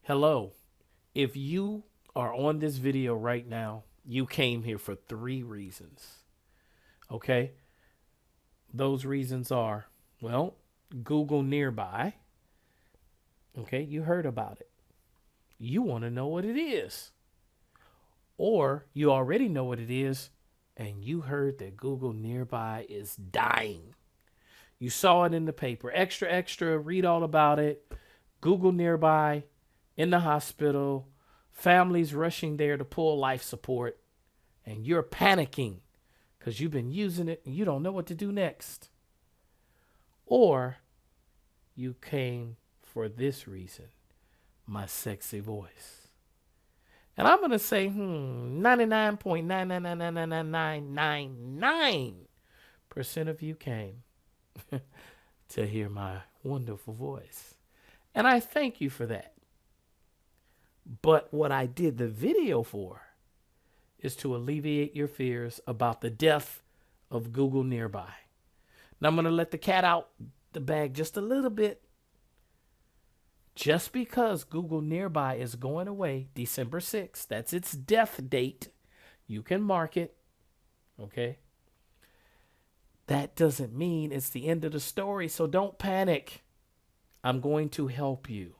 Hello. If you are on this video right now, you came here for 3 reasons. Okay? Those reasons are, well, Google Nearby. Okay? You heard about it. You want to know what it is. Or you already know what it is and you heard that Google Nearby is dying. You saw it in the paper. Extra, extra, read all about it. Google Nearby in the hospital, families rushing there to pull life support, and you're panicking because you've been using it and you don't know what to do next. Or you came for this reason, my sexy voice. And I'm going to say, 99.9999999% of you came to hear my wonderful voice. And I thank you for that. But what I did the video for is to alleviate your fears about the death of Google Nearby. Now I'm going to let the cat out the bag just a little bit. Just because Google Nearby is going away December 6th, that's its death date, you can mark it, okay? That doesn't mean it's the end of the story, so don't panic. I'm going to help you.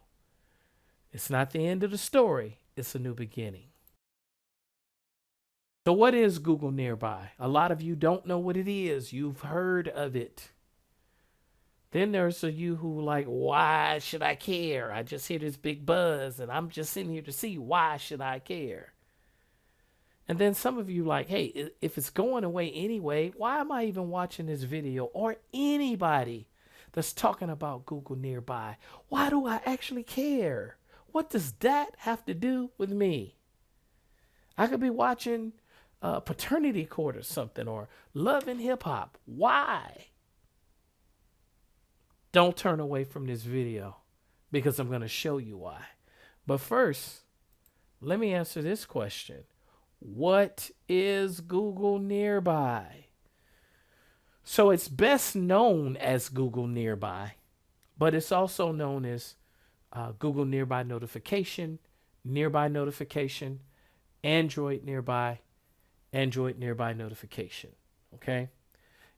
It's not the end of the story, it's a new beginning. So what is Google Nearby? A lot of you don't know what it is. You've heard of it. Then there's a you who like, why should I care? I just hear this big buzz and I'm just sitting here to see why should I care? And then some of you like, hey, if it's going away anyway, why am I even watching this video? Or anybody that's talking about Google Nearby, why do I actually care? What does that have to do with me? I could be watching Paternity Court or something, or Love and Hip Hop. Why? Don't turn away from this video because I'm going to show you why. But first, let me answer this question. What is Google Nearby? So it's best known as Google Nearby, but it's also known as Google Nearby Notification, Nearby Notification, Android Nearby Notification. Okay?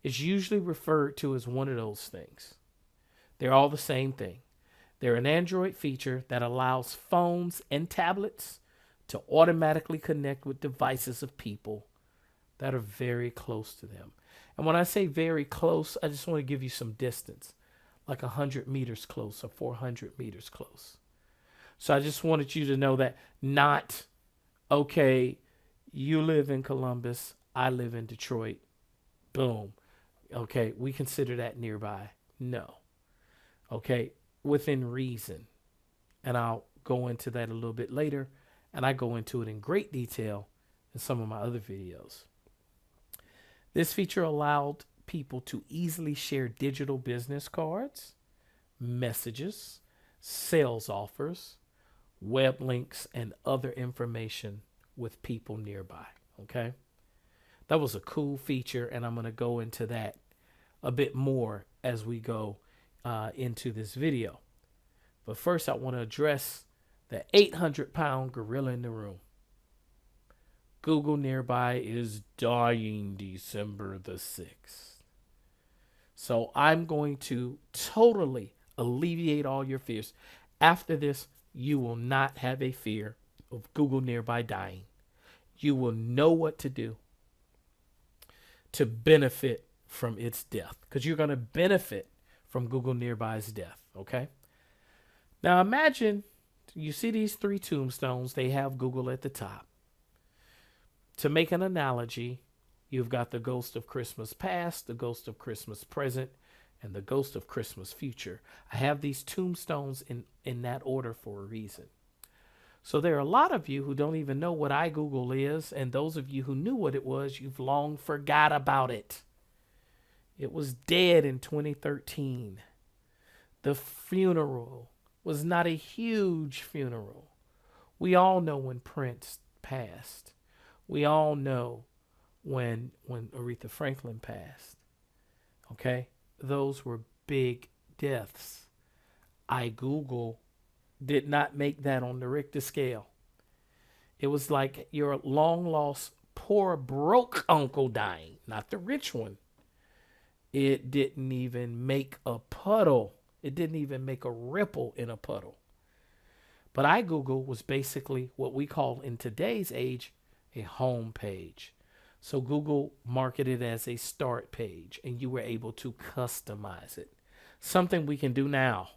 It's usually referred to as one of those things. They're all the same thing. They're an Android feature that allows phones and tablets to automatically connect with devices of people that are very close to them. And when I say very close, I just want to give you some distance, like 100 meters close or 400 meters close. So I just wanted you to know that not, okay, you live in Columbus, I live in Detroit, boom. Okay, we consider that nearby. No. Okay, within reason. And I'll go into that a little bit later. And I go into it in great detail in some of my other videos. This feature allowed people to easily share digital business cards, messages, sales offers, web links, and other information with people nearby. Okay, that was a cool feature, and I'm going to go into that a bit more as we go into this video. But first, I want to address the 800-pound gorilla in the room. Google Nearby is dying December the 6th. So I'm going to totally alleviate all your fears. After this, you will not have a fear of Google Nearby dying. You will know what to do to benefit from its death, because you're going to benefit from Google Nearby's death, okay? Now imagine you see these 3 tombstones. They have Google at the top. To make an analogy, you've got the ghost of Christmas past, the ghost of Christmas present, and the ghost of Christmas future. I have these tombstones in that order for a reason. So there are a lot of you who don't even know what iGoogle is, and those of you who knew what it was, you've long forgot about it. It was dead in 2013. The funeral was not a huge funeral. We all know when Prince passed. We all know when Aretha Franklin passed. Okay? Those were big deaths. iGoogle did not make that on the Richter scale. It was like your long lost, poor, broke uncle dying, not the rich one. It didn't even make a puddle. It didn't even make a ripple in a puddle. But iGoogle was basically what we call in today's age a home page. So Google marketed as a start page, and you were able to customize it. Something we can do now.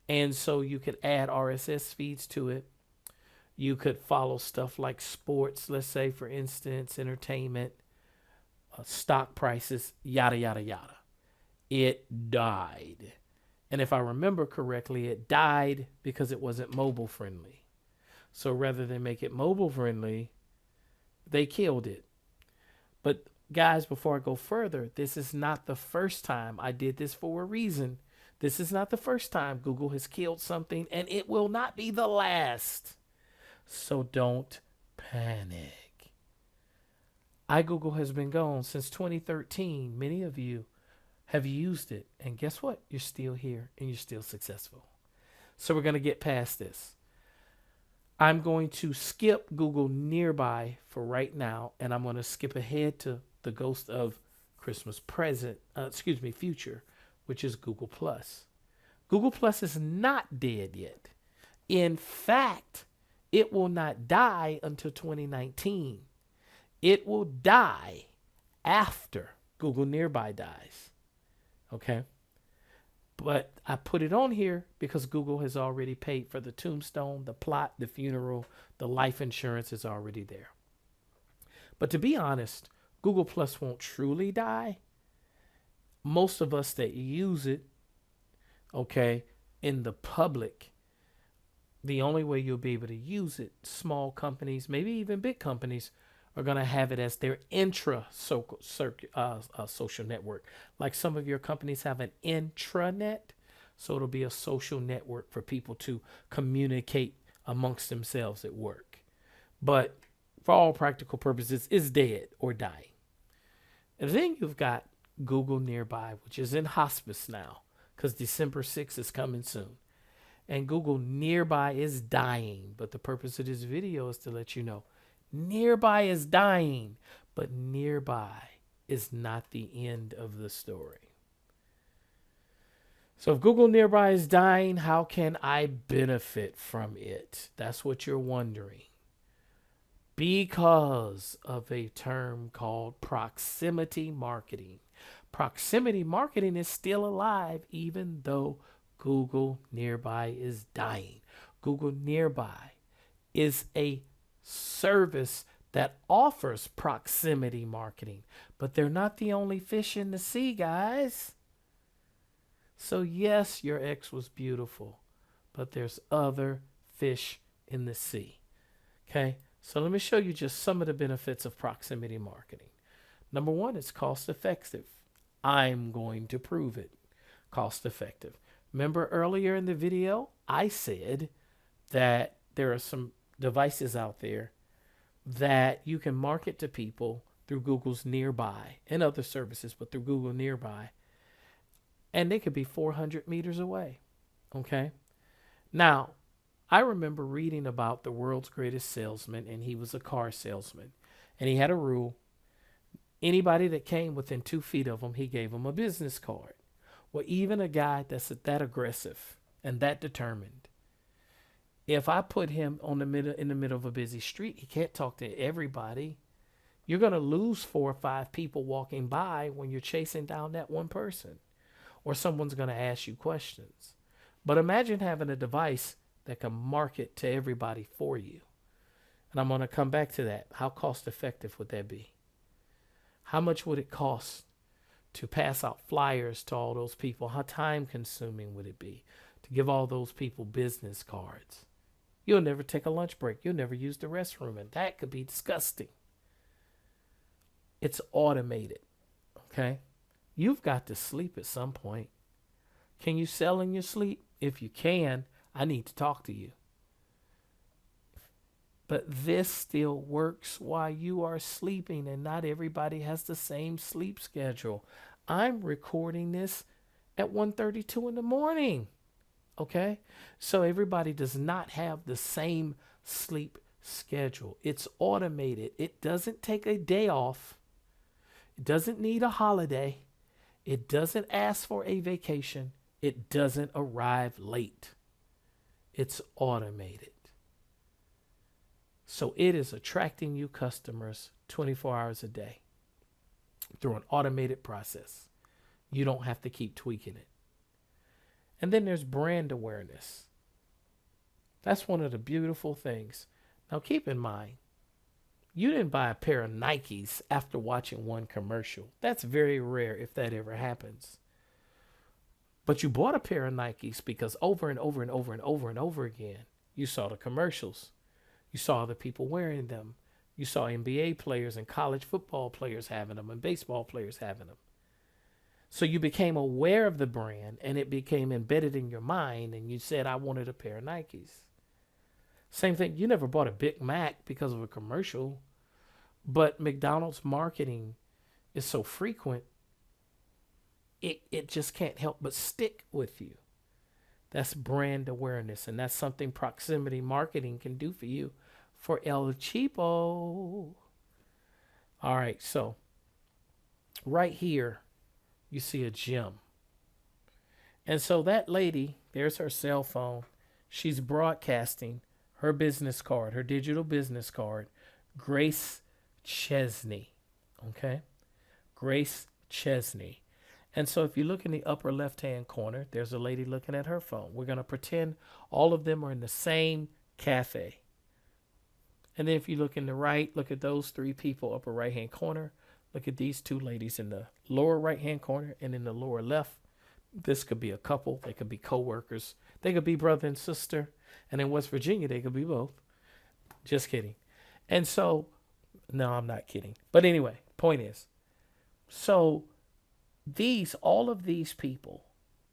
And so you could add RSS feeds to it. You could follow stuff like sports, let's say, for instance, entertainment, stock prices, yada, yada, yada. It died. And if I remember correctly, it died because it wasn't mobile friendly. So rather than make it mobile friendly, they killed it. But guys, before I go further, this is not the first time. I did this for a reason. This is not the first time Google has killed something, and it will not be the last. So don't panic. iGoogle has been gone since 2013. Many of you have used it, and guess what? You're still here and you're still successful. So we're going to get past this. I'm going to skip Google Nearby for right now, and I'm going to skip ahead to the ghost of Christmas future, which is Google Plus. Google Plus is not dead yet. In fact, it will not die until 2019. It will die after Google Nearby dies. Okay? But I put it on here because Google has already paid for the tombstone, the plot, the funeral, the life insurance is already there. But to be honest, Google Plus won't truly die. Most of us that use it, okay, in the public, the only way you'll be able to use it, small companies, maybe even big companies, are going to have it as their social network. Like some of your companies have an intranet, so it'll be a social network for people to communicate amongst themselves at work. But for all practical purposes, it's dead or dying. And then you've got Google Nearby, which is in hospice now because December 6th is coming soon. And Google Nearby is dying, but the purpose of this video is to let you know Nearby is dying, but Nearby is not the end of the story. So if Google Nearby is dying, how can I benefit from it? That's what you're wondering. Because of a term called proximity marketing. Proximity marketing is still alive even though Google Nearby is dying. Google Nearby is a service that offers proximity marketing, but they're not the only fish in the sea, guys. So yes, your ex was beautiful, but there's other fish in the sea. Okay, so let me show you just some of the benefits of proximity marketing. Number one, it's cost effective. I'm going to prove it. Cost effective. Remember earlier in the video, I said that there are some devices out there that you can market to people through Google's Nearby and other services, but through Google Nearby, and they could be 400 meters away. Okay. Now, I remember reading about the world's greatest salesman, and he was a car salesman, and he had a rule. Anybody that came within 2 feet of him, he gave him a business card. Well, even a guy that's that aggressive and that determined, if I put him in the middle of a busy street, he can't talk to everybody. You're going to lose 4 or 5 people walking by when you're chasing down that one person, or someone's going to ask you questions. But imagine having a device that can market to everybody for you. And I'm going to come back to that. How cost effective would that be? How much would it cost to pass out flyers to all those people? How time consuming would it be to give all those people business cards? You'll never take a lunch break. You'll never use the restroom, and that could be disgusting. It's automated, okay? You've got to sleep at some point. Can you sell in your sleep? If you can, I need to talk to you. But this still works while you are sleeping, and not everybody has the same sleep schedule. I'm recording this at 1:32 in the morning. Okay? So everybody does not have the same sleep schedule. It's automated. It doesn't take a day off. It doesn't need a holiday. It doesn't ask for a vacation. It doesn't arrive late. It's automated. So it is attracting you customers 24 hours a day through an automated process. You don't have to keep tweaking it. And then there's brand awareness. That's one of the beautiful things. Now keep in mind, you didn't buy a pair of Nikes after watching one commercial. That's very rare if that ever happens. But you bought a pair of Nikes because over and over and over and over and over again, you saw the commercials. You saw other people wearing them. You saw NBA players and college football players having them and baseball players having them. So you became aware of the brand and it became embedded in your mind and you said, I wanted a pair of Nikes. Same thing, you never bought a Big Mac because of a commercial, but McDonald's marketing is so frequent, it just can't help but stick with you. That's brand awareness, and that's something proximity marketing can do for you for El Cheapo. All right, so right here, you see a gem. And so that lady, there's her cell phone. She's broadcasting her business card, her digital business card, Grace Chesney. Okay? Grace Chesney. And so if you look in the upper left-hand corner, there's a lady looking at her phone. We're going to pretend all of them are in the same cafe. And then if you look in the right, look at those three people, upper right-hand corner. Look at these two ladies in the lower right-hand corner and in the lower left. This could be a couple. They could be co-workers. They could be brother and sister. And in West Virginia, they could be both. Just kidding. And so, no, I'm not kidding. But anyway, point is, so all of these people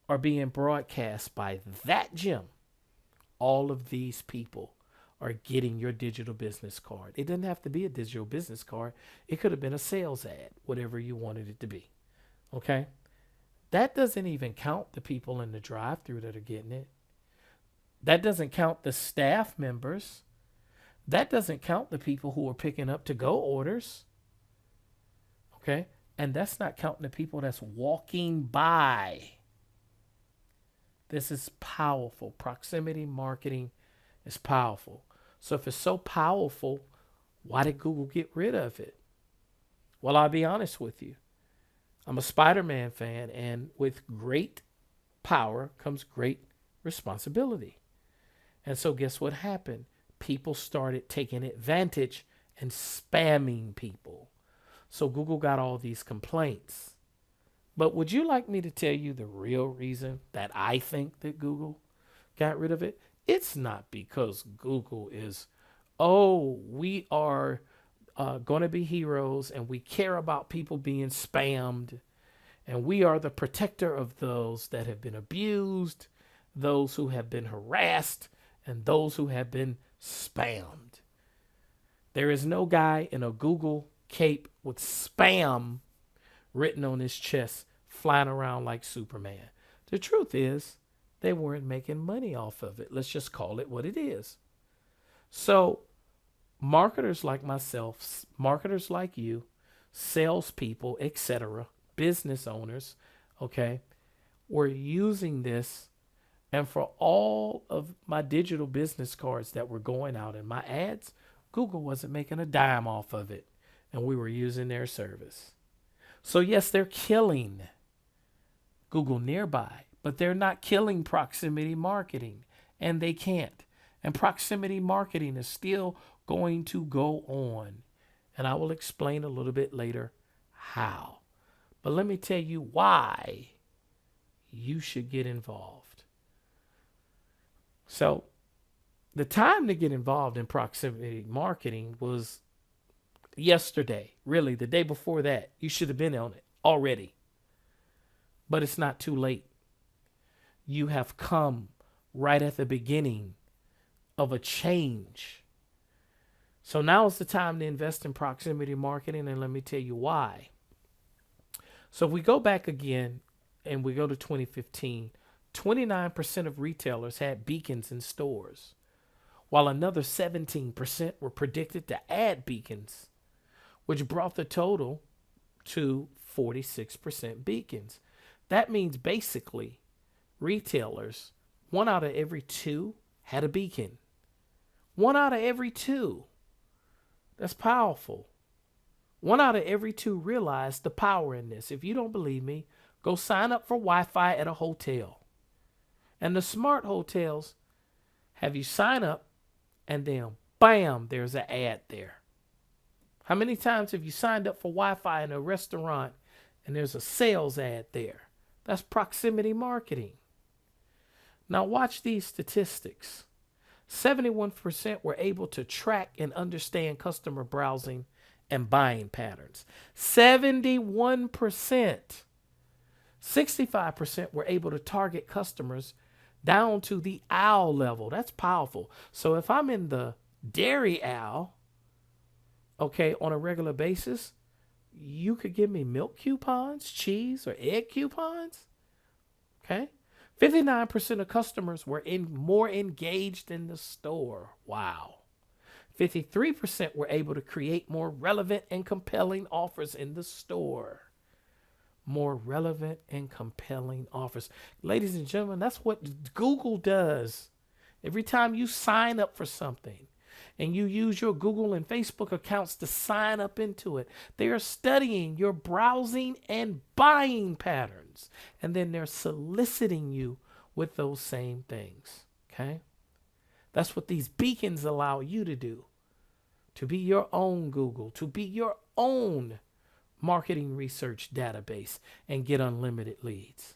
are being broadcast by that gym. All of these people are getting your digital business card. It doesn't have to be a digital business card. It could have been a sales ad, whatever you wanted it to be. Okay? That doesn't even count the people in the drive-thru that are getting it. That doesn't count the staff members. That doesn't count the people who are picking up to-go orders. Okay? And that's not counting the people that's walking by. This is powerful. Proximity marketing is powerful. So if it's so powerful, why did Google get rid of it? Well, I'll be honest with you. I'm a Spider-Man fan, and with great power comes great responsibility. And so guess what happened? People started taking advantage and spamming people. So Google got all these complaints. But would you like me to tell you the real reason that I think that Google got rid of it? It's not because Google is, we are going to be heroes and we care about people being spammed. And we are the protector of those that have been abused, those who have been harassed, and those who have been spammed. There is no guy in a Google cape with spam written on his chest flying around like Superman. The truth is, they weren't making money off of it. Let's just call it what it is. So marketers like myself, marketers like you, salespeople, etc., business owners, okay, were using this. And for all of my digital business cards that were going out in my ads, Google wasn't making a dime off of it. And we were using their service. So yes, they're killing Google Nearby, but they're not killing proximity marketing, and they can't. And proximity marketing is still going to go on. And I will explain a little bit later how. But let me tell you why you should get involved. So the time to get involved in proximity marketing was yesterday. Really, the day before that. You should have been on it already. But it's not too late. You have come right at the beginning of a change. So now is the time to invest in proximity marketing, and let me tell you why. So if we go back again and we go to 2015, 29% of retailers had beacons in stores, while another 17% were predicted to add beacons, which brought the total to 46% beacons. That means basically retailers, 1 out of every 2 had a beacon. 1 out of every 2. That's powerful. 1 out of every 2 realized the power in this. If you don't believe me, go sign up for Wi-Fi at a hotel. And the smart hotels have you sign up and then bam, there's an ad there. How many times have you signed up for Wi-Fi in a restaurant and there's a sales ad there? That's proximity marketing. Now watch these statistics. 71% were able to track and understand customer browsing and buying patterns. 71%. 65% were able to target customers down to the aisle level. That's powerful. So if I'm in the dairy aisle, okay, on a regular basis, you could give me milk coupons, cheese, or egg coupons. Okay. 59% of customers were more engaged in the store. Wow. 53% were able to create more relevant and compelling offers in the store. More relevant and compelling offers. Ladies and gentlemen, that's what Google does. Every time you sign up for something and you use your Google and Facebook accounts to sign up into it, they are studying your browsing and buying patterns. And then they're soliciting you with those same things. Okay? That's what these beacons allow you to do. To be your own Google, to be your own marketing research database and get unlimited leads.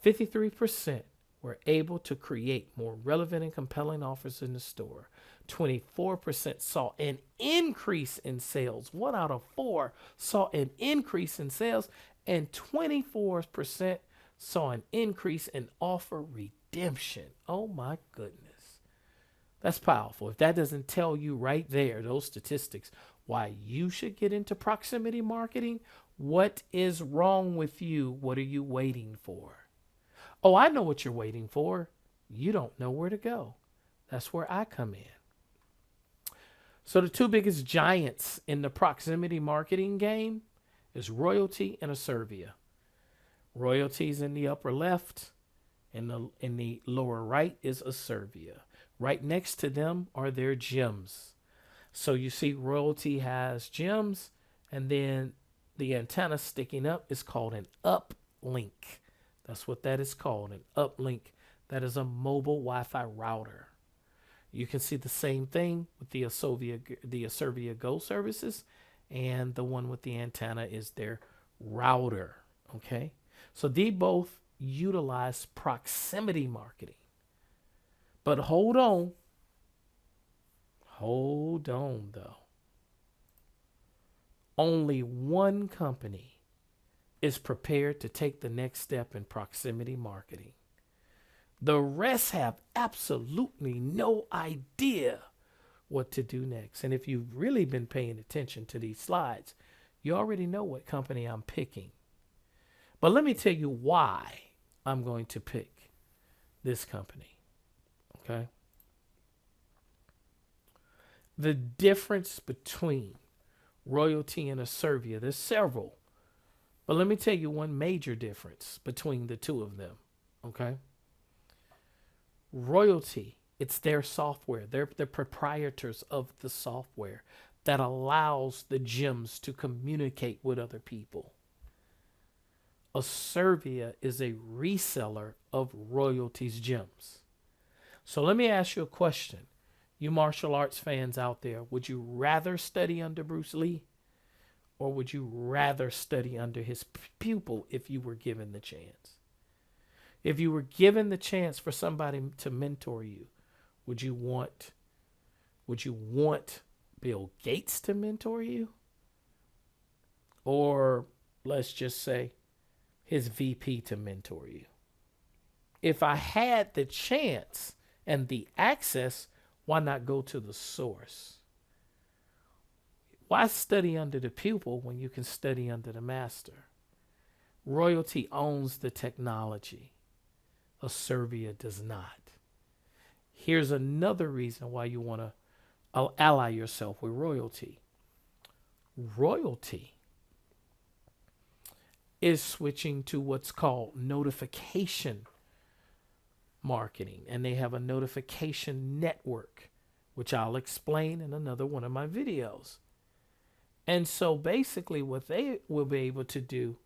53% were able to create more relevant and compelling offers in the store. 24% saw an increase in sales. 1 out of 4 saw an increase in sales, and 24% saw an increase in offer redemption. Oh my goodness. That's powerful. If that doesn't tell you right there, those statistics, why you should get into proximity marketing, what is wrong with you? What are you waiting for? Oh, I know what you're waiting for. You don't know where to go. That's where I come in. So the 2 biggest giants in the proximity marketing game is Royaltie and Serbia. Royalties in the upper left, and in the lower right is Serbia. Right next to them are their gems. So you see Royaltie has gems, and then the antenna sticking up is called an uplink. That's what that is called, an uplink. That is a mobile Wi-Fi router. You can see the same thing with the Serbia Go services, and the one with the antenna is their router. Okay, so they both utilize proximity marketing. But hold on though. Only one company is prepared to take the next step in proximity marketing. The rest have absolutely no idea what to do next. And if you've really been paying attention to these slides, you already know what company I'm picking. But let me tell you why I'm going to pick this company. Okay? The difference between Royaltie and Serbia, there's several. But let me tell you one major difference between the two of them. Okay? Royaltie, it's their software. They're the proprietors of the software that allows the gems to communicate with other people. Serbia is a reseller of Royaltie's gems. So let me ask you a question. You martial arts fans out there, would you rather study under Bruce Lee, or would you rather study under his pupil if you were given the chance? If you were given the chance for somebody to mentor you, would you want Bill Gates to mentor you? Or let's just say his VP to mentor you? If I had the chance and the access, why not go to the source? Why study under the pupil when you can study under the master? Royalty owns the technology. Serbia does not. Here's another reason why you want to ally yourself with Royaltie. Royaltie is switching to what's called notification marketing, and they have a notification network, which I'll explain in another one of my videos. And so basically what they will be able to do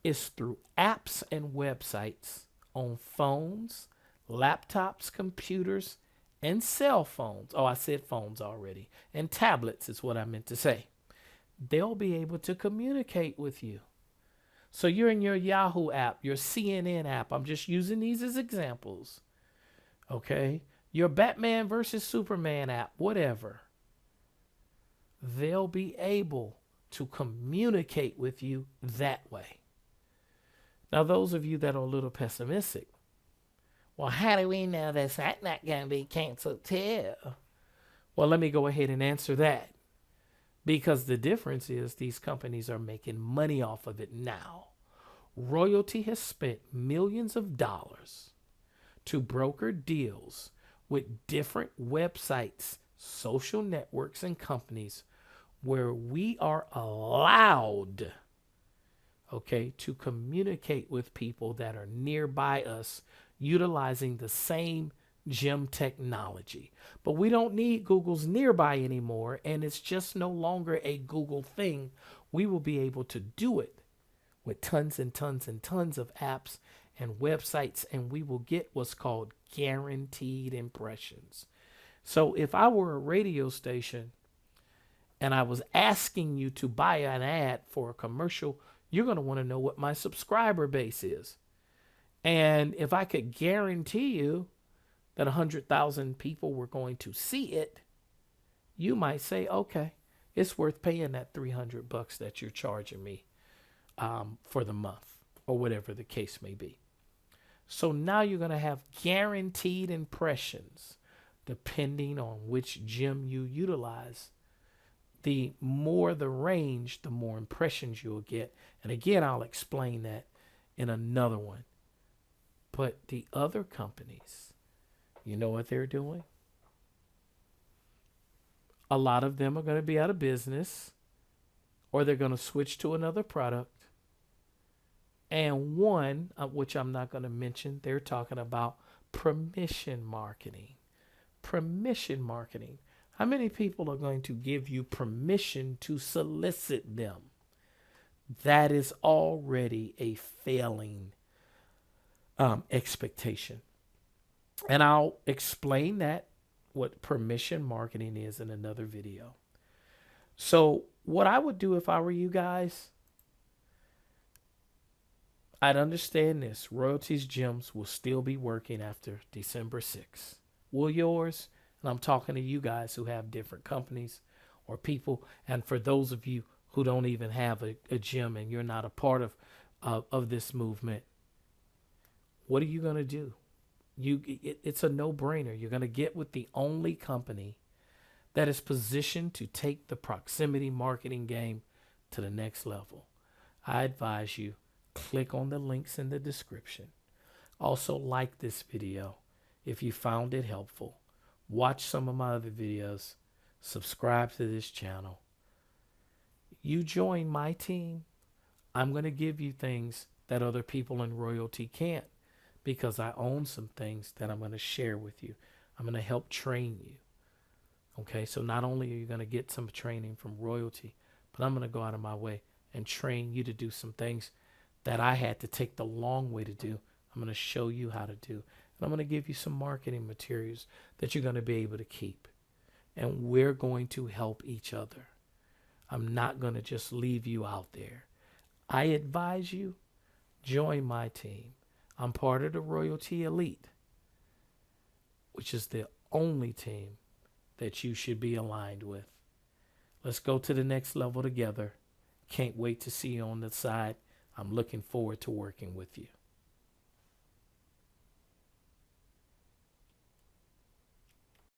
is through apps and websites on phones, laptops, computers, and cell phones. Oh, I said phones already. And tablets is what I meant to say. They'll be able to communicate with you. So you're in your Yahoo app, your CNN app. I'm just using these as examples. Okay? Your Batman versus Superman app, whatever. They'll be able to communicate with you that way. Now, those of you that are a little pessimistic, well, how do we know that's not going to be canceled too? Well, let me go ahead and answer that. Because the difference is these companies are making money off of it now. Royaltie has spent millions of dollars to broker deals with different websites, social networks, and companies where we are allowed, okay, to communicate with people that are nearby us utilizing the same gem technology. But we don't need Google's nearby anymore, and it's just no longer a Google thing. We will be able to do it with tons and tons and tons of apps and websites, and we will get what's called guaranteed impressions. So if I were a radio station and I was asking you to buy an ad for a commercial, you're going to want to know what my subscriber base is. And if I could guarantee you that 100,000 people were going to see it, you might say, okay, it's worth paying that $300 that you're charging me for the month, or whatever the case may be. So now you're going to have guaranteed impressions depending on which gem you utilize. The more the range, the more impressions you'll get. And again, I'll explain that in another one. But the other companies, you know what they're doing? A lot of them are going to be out of business, or they're going to switch to another product. And one, which I'm not going to mention, they're talking about permission marketing. Permission marketing. How many people are going to give you permission to solicit them? That is already a failing expectation. And I'll explain that, what permission marketing is, in another video. So what I would do if I were you guys, I'd understand this. Royaltie's gems will still be working after December 6th. Will yours? And I'm talking to you guys who have different companies or people. And for those of you who don't even have a gem and you're not a part of this movement, what are you going to do? It's a no-brainer. You're going to get with the only company that is positioned to take the proximity marketing game to the next level. I advise you, click on the links in the description. Also, like this video if you found it helpful. Watch some of my other videos. Subscribe to this channel. You join my team, I'm going to give you things that other people in Royaltie can't, because I own some things that I'm going to share with you. I'm going to help train you. Okay, so not only are you going to get some training from Royaltie, but I'm going to go out of my way and train you to do some things that I had to take the long way to do. I'm going to show you how to do. And I'm going to give you some marketing materials that you're going to be able to keep. And we're going to help each other. I'm not going to just leave you out there. I advise you, join my team. I'm part of the Royaltie Elite, which is the only team that you should be aligned with. Let's go to the next level together. Can't wait to see you on the side. I'm looking forward to working with you.